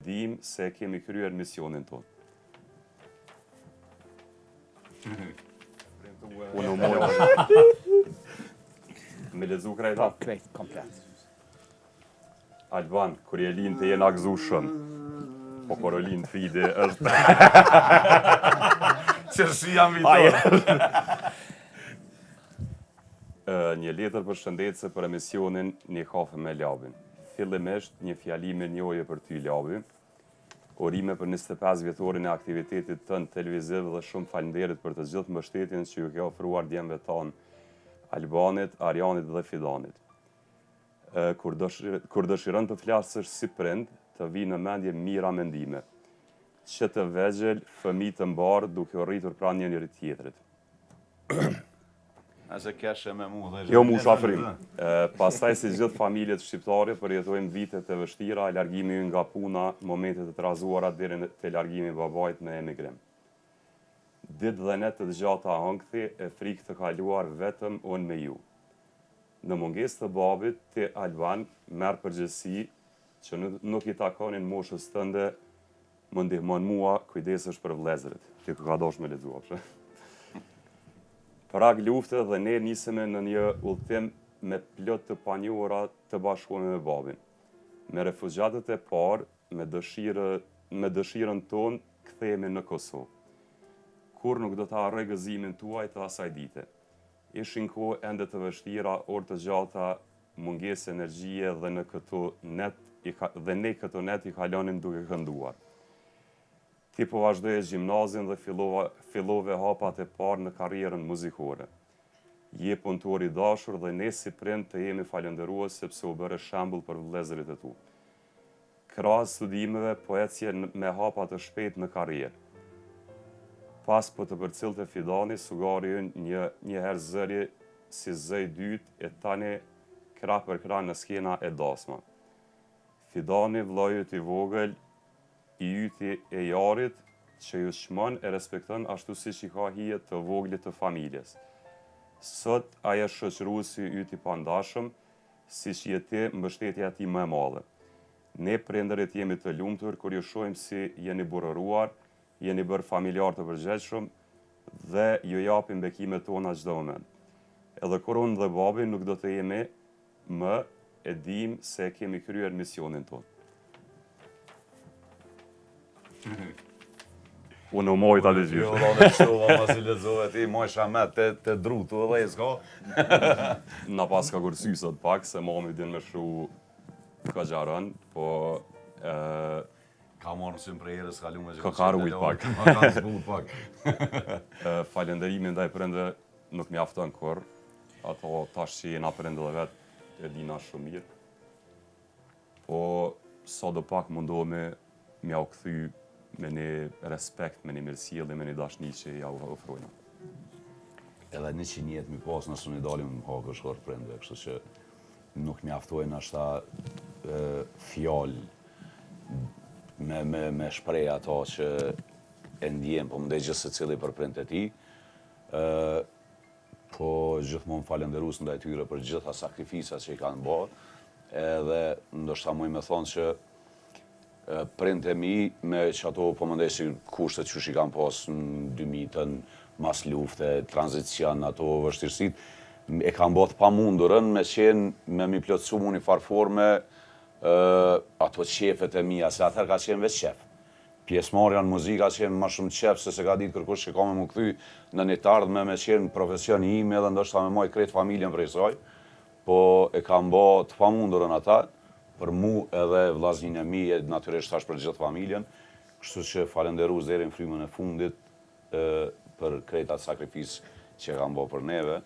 dim se kemi kryer misionin tonë. Unë mojë. Me lezu krejta? Krejt, komplet. Alban, kur je linë të jena gëzu shumë. Po kur o linë fide është... Qërësi jam vitor. Një letër për shëndetse për emisionin Një kafe me Labin. Fillimisht një fjali me njohje për ty Labi. Urime për 25 vjetorin e aktivitetit tënë televiziv dhe shumë falenderit për të gjithë mbështetjen që ju ke ofruar djemve tanë Albanit, Arjanit dhe Fidanit. Kur dëshiron të flasësh si prind, të vi në mendje mira mendime. Që të vegjel, fëmijë të mbarë duke u rritur pranë njëri tjetrit. Nëse keshe me mu dhe... Jo mu shafrim. Pastaj si gjithë familjet shqiptare përjetojmë vitet e vështira, largimi nga puna, momentet e të razuara deri te largimi babait në emigrim. Ditë dhe net të gjata hënkthi e frikë të kaluar vetëm unë me ju. Në mungesë të babit, ti Alban merr përgjegjësi që nuk I takonin moshës tënde, më ndihmon mua kujdesesh për vëllezërit. Ti ka dosh me lexuar. Prag lufte dhe ne nisemi në një udhëtim me plot të panjohura të bashkuar me babin. Me refugjatët e parë, me dëshirën tonë, kthehemi në Kosovë. Kur nuk do të harroj gëzimin tuaj të asaj dite. Ishin kohë ende të vështira, orë të gjata, mungesë energjie dhe ne këto net I kalonim duke kënduar. Ti po vazhdoje gjimnazin dhe fillove hapat e parë në karrierën muzikore. Je punëtor I dashur dhe ne si prind të jemi falënderues sepse u bëre shembull për vëllezërit e tu. Krahas studimeve, po ecje me hapa të shpejt në karrierë. Pas po të përcillte Fidani, sugari ynë një herë zëri si zëj dytë e tani krah për krah në skena e dasma. Fidani, vllajët I vogël, I yti e jarit, që ju shmon e respekton ashtu siç I ka hijet të voglit të familjes. Sot ajo shoqëruesi yti pandashëm, siç je ti mbështetja e tij më e madhe. Ne prindërit jemi të lumtur kur ju shohim si jeni burëruar, jeni bërë familjar të përgjegjshëm dhe ju japim bekimet tona çdo moment. Edhe kur unë dhe babi nuk do të jemi më, e dim se kemi kryer misionin tonë. Unë mojt atë gjithë. Jo, dhe në qova, ma si lezove ti, moj shamet të drutu edhe I s'ka. Na pas ka kursy sot pak, se mami din me shu ka gjarën, po... Ka marrë nësim prej erës, ka lume që ka karujt pak. Ka zbut pak. Falenderimin ndaj prindve nuk mjafton kur. Ato tash që jena prindë dhe vetë e dina shumë mirë. Po, sa do pak mundohemi mja u kthy me një respekt, me një mirësjellje, me një dashni që ja u ofrojna. Edhe 100 jetë mi pas nësë një dalim më hake shkort prindve, kështu që nuk mjaftojnë ashta fjallë me shprej ato që e ndjen, po më dhe gjithë se cili për prind e ti, po gjithmonë falenderus ndaj tyre për gjitha sakrifisat që I kanë bërë, edhe ndoshta muj me thonë që prind e mi me që ato po më ndej si kushtet që I kanë pas në 2000-ën, mas lufte, tranzicion, ato vështirësit, e kanë bërë pa mundurën me qenë me mi plotësu mu një farforme ato qefet e mija, se atër ka qenë veç qef. Pjesëmarrja në muzikë ka qenë ma shumë qef se ka ditë kërkush që ka me më kthy në një të ardhme me qenë profesioni im edhe ndoshta me moj kretë familjen prej saj, po e kam bë të pamundurën ata, për mu edhe vllaznin e mi, e natyrisht tash për gjithë familjen, kështu që falenderoj deri në frymën e fundit për krejt atë sakrifisë që kam bë për neve.